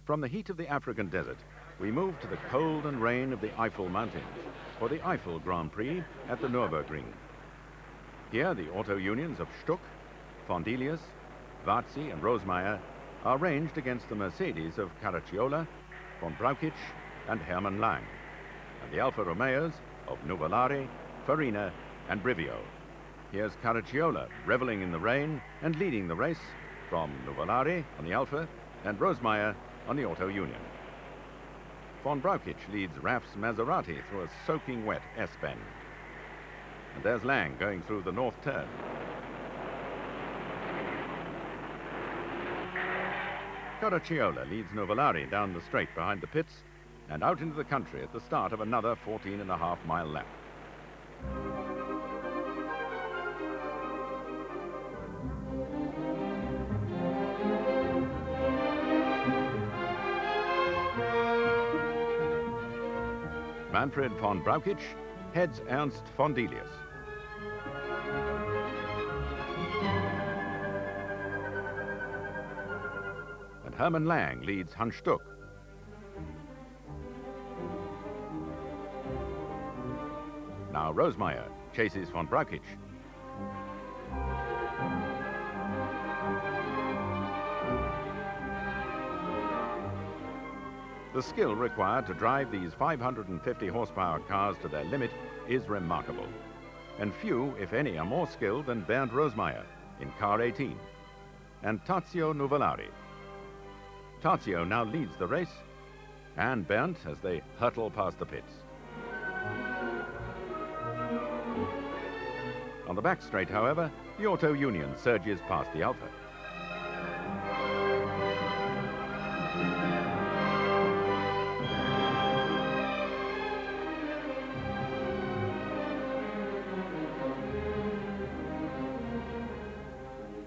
From the heat of the African desert, we move to the cold and rain of the Eifel Mountains for the Eifel Grand Prix at the Nürburgring. Here, the auto unions of Stuck, Fondelius, Varzi and Rosemeyer are ranged against the Mercedes of Caracciola, von Brauchitsch and Hermann Lang, and the Alfa Romeos of Nuvolari, Farina and Brivio. Here's Caracciola reveling in the rain and leading the race from Nuvolari on the Alfa and Rosemeyer on the Auto Union. Von Brauchitsch leads RAF's Maserati through a soaking wet S-bend. And there's Lang going through the north turn. Caracciola leads Nuvolari down the straight behind the pits and out into the country at the start of another 14.5-mile lap. Manfred von Brauchitsch heads Ernst Fondelius. And Hermann Lang leads Hans Stuck. Now Rosemeyer chases von Brauchitsch. The skill required to drive these 550 horsepower cars to their limit is remarkable. And few, if any, are more skilled than Bernd Rosemeyer in car 18 and Tazio Nuvolari. Tazio now leads the race and Bernd as they hurtle past the pits. On the back straight, however, the Auto Union surges past the Alfa.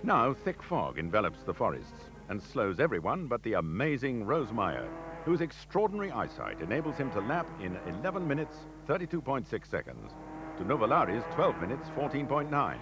Now thick fog envelops the forests and slows everyone but the amazing Rosemeyer, whose extraordinary eyesight enables him to lap in 11 minutes, 32.6 seconds, to Nuvolari's 12 minutes, 14.9.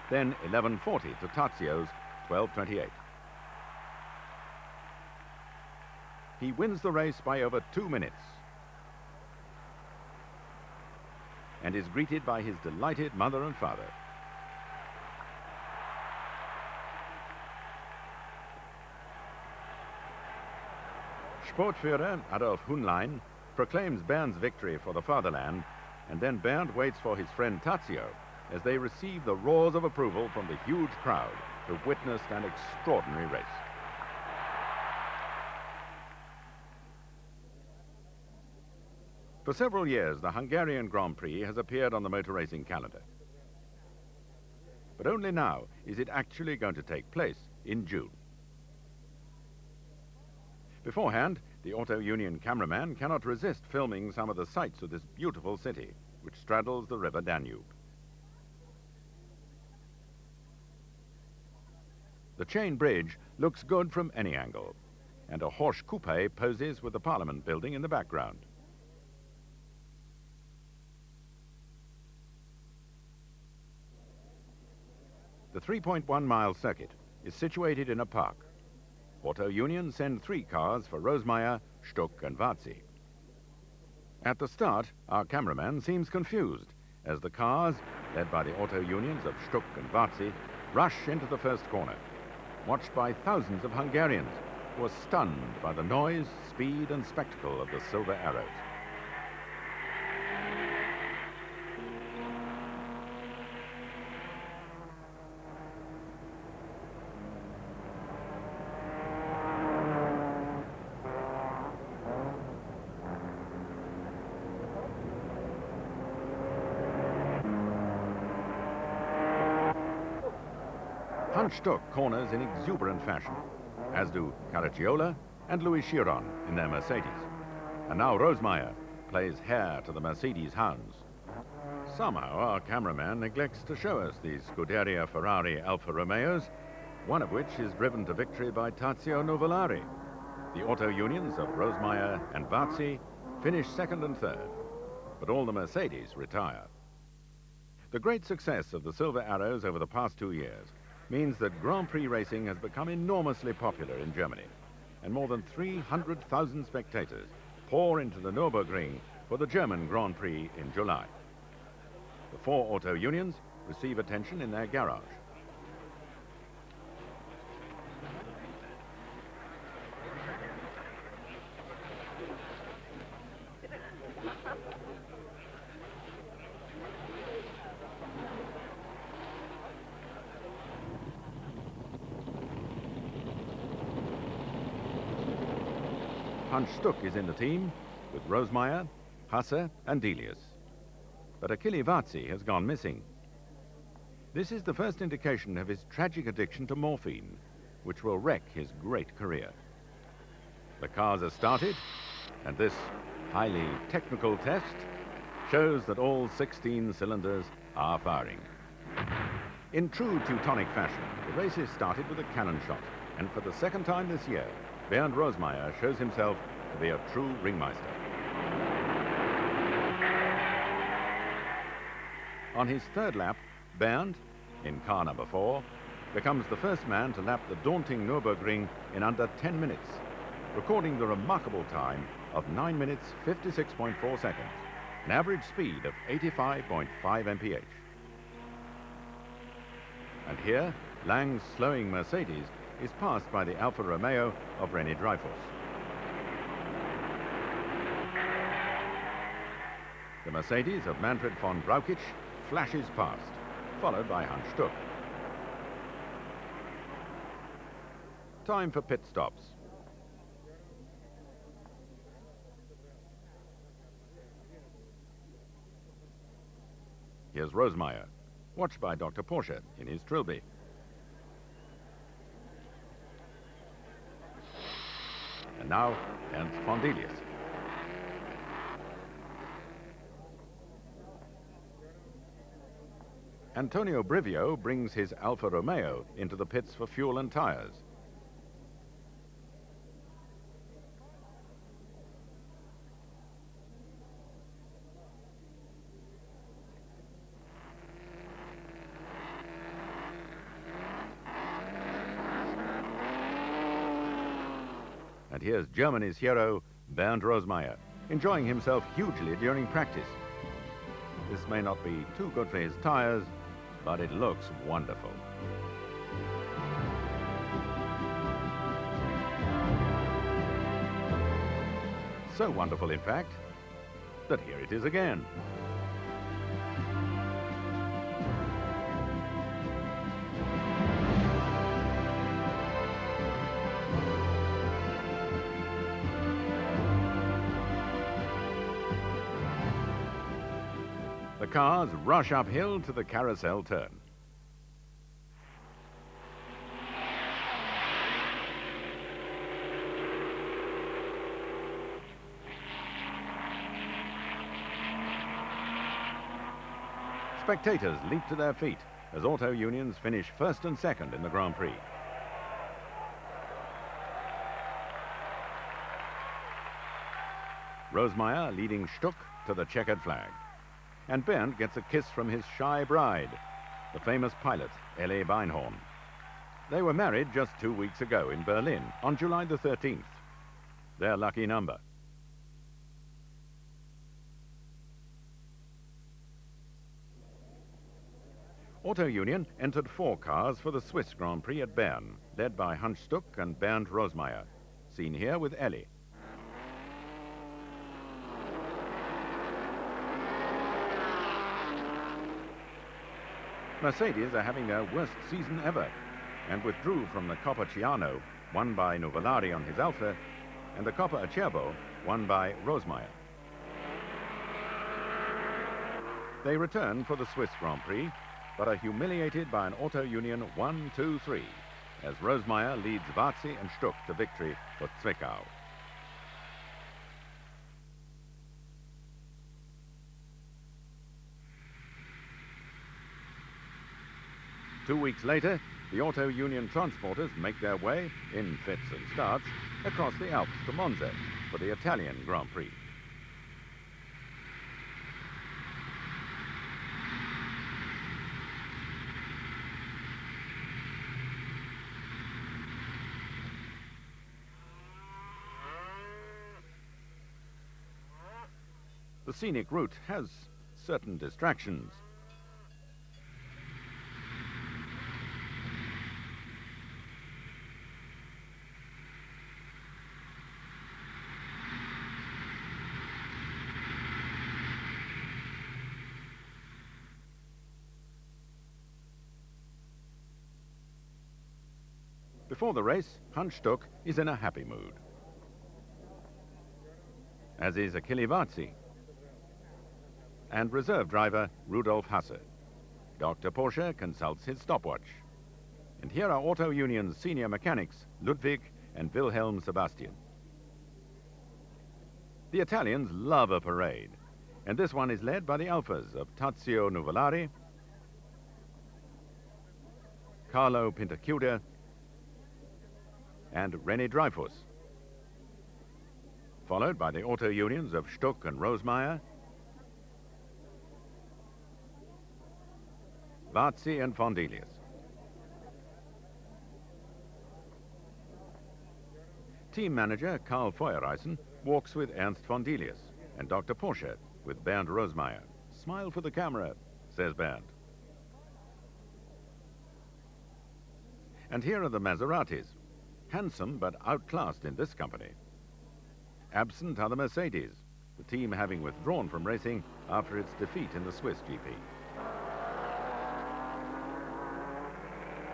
Then 11:40 to Tazio's 12:28. He wins the race by over 2 minutes and is greeted by his delighted mother and father. Sportführer Adolf Hunlein proclaims Bernd's victory for the fatherland, and then Bernd waits for his friend Tazio as they receive the roars of approval from the huge crowd who witnessed an extraordinary race. For several years, the Hungarian Grand Prix has appeared on the motor racing calendar. But only now is it actually going to take place in June. Beforehand, the Auto Union cameraman cannot resist filming some of the sights of this beautiful city, which straddles the river Danube. The chain bridge looks good from any angle, and a Horsch coupe poses with the Parliament building in the background. The 3.1-mile circuit is situated in a park. Auto Union send 3 cars for Rosemeyer, Stuck and Varzi. At the start, our cameraman seems confused as the cars, led by the Auto Unions of Stuck and Varzi, rush into the first corner, watched by thousands of Hungarians who are stunned by the noise, speed and spectacle of the Silver Arrows. Hans Stuck corners in exuberant fashion, as do Caracciola and Louis Chiron in their Mercedes. And now Rosemeyer plays hare to the Mercedes hounds. Somehow our cameraman neglects to show us these Scuderia Ferrari Alfa Romeos, one of which is driven to victory by Tazio Nuvolari. The Auto Unions of Rosemeyer and Varzi finish second and third, but all the Mercedes retire. The great success of the Silver Arrows over the past 2 years means that Grand Prix racing has become enormously popular in Germany, and more than 300,000 spectators pour into the Nürburgring for the German Grand Prix in July. The 4 auto unions receive attention in their garage. Hans Stuck is in the team with Rosemeyer, Hasse and Delius. But Achille Varzi has gone missing. This is the first indication of his tragic addiction to morphine, which will wreck his great career. The cars are started, and this highly technical test shows that all 16 cylinders are firing. In true Teutonic fashion, the race is started with a cannon shot, and for the second time this year, Bernd Rosemeyer shows himself to be a true ringmeister. On his third lap, Bernd, in car number 4, becomes the first man to lap the daunting Nürburgring in under 10 minutes, recording the remarkable time of 9 minutes 56.4 seconds, an average speed of 85.5 mph. And here, Lang's slowing Mercedes is passed by the Alfa Romeo of René Dreyfus. The Mercedes of Manfred von Brauchitsch flashes past, followed by Hans Stuck. Time for pit stops. Here's Rosemeyer, watched by Dr. Porsche in his Trilby. And now, Ernst von Delius. Antonio Brivio brings his Alfa Romeo into the pits for fuel and tires. And here's Germany's hero, Bernd Rosemeyer, enjoying himself hugely during practice. This may not be too good for his tires, but it looks wonderful. So wonderful, in fact, that here it is again. The cars rush uphill to the carousel turn. Spectators leap to their feet as auto unions finish first and second in the Grand Prix. Rosemeyer leading Stuck to the checkered flag. And Bernd gets a kiss from his shy bride, the famous pilot, Elly Beinhorn. They were married just 2 weeks ago in Berlin on July the 13th. Their lucky number. Auto Union entered 4 cars for the Swiss Grand Prix at Bern, led by Hans Stuck and Bernd Rosemeyer, seen here with Elly. Mercedes are having their worst season ever and withdrew from the Coppa Ciano, won by Nuvolari on his Alfa, and the Coppa Acerbo, won by Rosemeyer. They return for the Swiss Grand Prix, but are humiliated by an Auto Union 1-2-3, as Rosemeyer leads Varzi and Stuck to victory for Zwickau. Two weeks later, the Auto Union transporters make their way, in fits and starts, across the Alps to Monza for the Italian Grand Prix. The scenic route has certain distractions. Before the race, Hans Stuck is in a happy mood, as is Achille Varzi and reserve driver Rudolf Hasse. Dr. Porsche consults his stopwatch. And here are Auto Union's senior mechanics, Ludwig and Wilhelm Sebastian. The Italians love a parade, and this one is led by the Alphas of Tazio Nuvolari, Carlo Pintachiude, and René Dreyfus, followed by the Auto Unions of Stuck and Rosemeyer, Varzi and Fondelius. Team manager Karl Feuerreisen walks with Ernst Fondelius and Dr. Porsche with Bernd Rosemeyer. "Smile for the camera," says Bernd. And here are the Maseratis, handsome but outclassed in this company. Absent are the Mercedes, the team having withdrawn from racing after its defeat in the Swiss GP.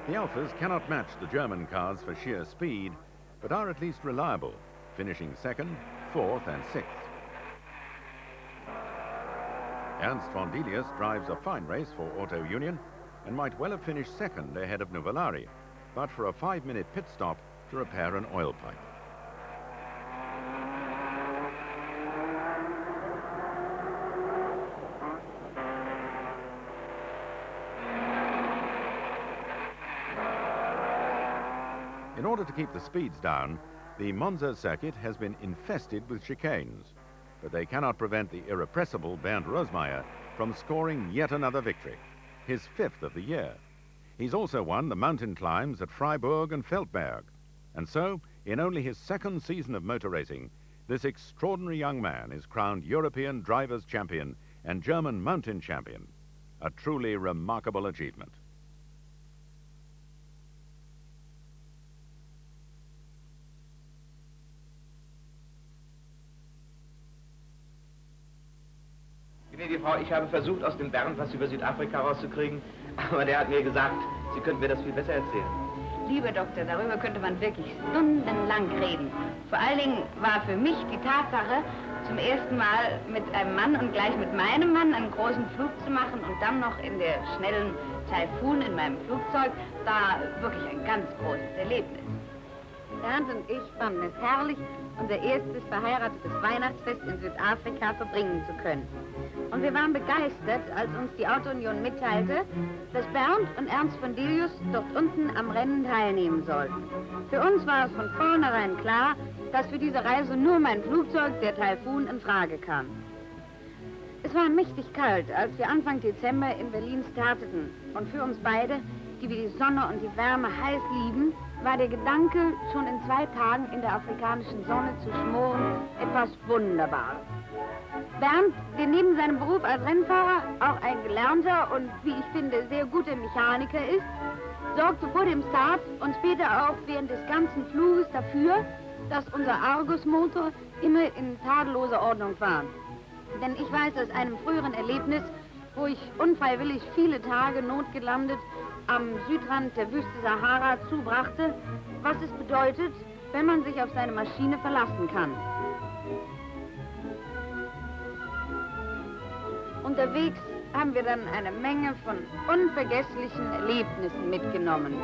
The Alphas cannot match the German cars for sheer speed, but are at least reliable, finishing 2nd, 4th and 6th. Ernst Fondelius drives a fine race for Auto Union and might well have finished 2nd ahead of Nuvolari, but for a 5-minute pit stop to repair an oil pipe. In order to keep the speeds down, the Monza circuit has been infested with chicanes, but they cannot prevent the irrepressible Bernd Rosemeyer from scoring yet another victory, his 5th of the year. He's also won the mountain climbs at Freiburg and Feldberg. And so, in only his 2nd season of motor racing, this extraordinary young man is crowned European Drivers' Champion and German Mountain Champion. A truly remarkable achievement. Gnädige Frau, ich habe versucht, aus dem Bernd was über Südafrika rauszukriegen, aber der hat mir gesagt, Sie könnten mir das viel besser erzählen. Lieber Doktor, darüber könnte man wirklich stundenlang reden. Vor allen Dingen war für mich die Tatsache, zum ersten Mal mit einem Mann und gleich mit meinem Mann einen großen Flug zu machen und dann noch in der schnellen Taifun in meinem Flugzeug, da wirklich ein ganz großes Erlebnis. Bernd und ich fanden es herrlich, unser erstes verheiratetes Weihnachtsfest in Südafrika verbringen zu können. Und wir waren begeistert, als uns die Auto-Union mitteilte, dass Bernd und Ernst Fondelius dort unten am Rennen teilnehmen sollten. Für uns war es von vornherein klar, dass für diese Reise nur mein Flugzeug, der Taifun, in Frage kam. Es war mächtig kalt, als wir Anfang Dezember in Berlin starteten. Und für uns beide, die wir die Sonne und die Wärme heiß lieben, war der Gedanke, schon in 2 Tagen in der afrikanischen Sonne zu schmoren, etwas Wunderbares. Bernd, der neben seinem Beruf als Rennfahrer auch ein gelernter und, wie ich finde, sehr guter Mechaniker ist, sorgte vor dem Start und später auch während des ganzen Fluges dafür, dass unser Argus-Motor immer in tadelloser Ordnung war. Denn ich weiß aus einem früheren Erlebnis, wo ich unfreiwillig viele Tage notgelandet am Südrand der Wüste Sahara zubrachte, was es bedeutet, wenn man sich auf seine Maschine verlassen kann. Unterwegs haben wir dann eine Menge von unvergesslichen Erlebnissen mitgenommen.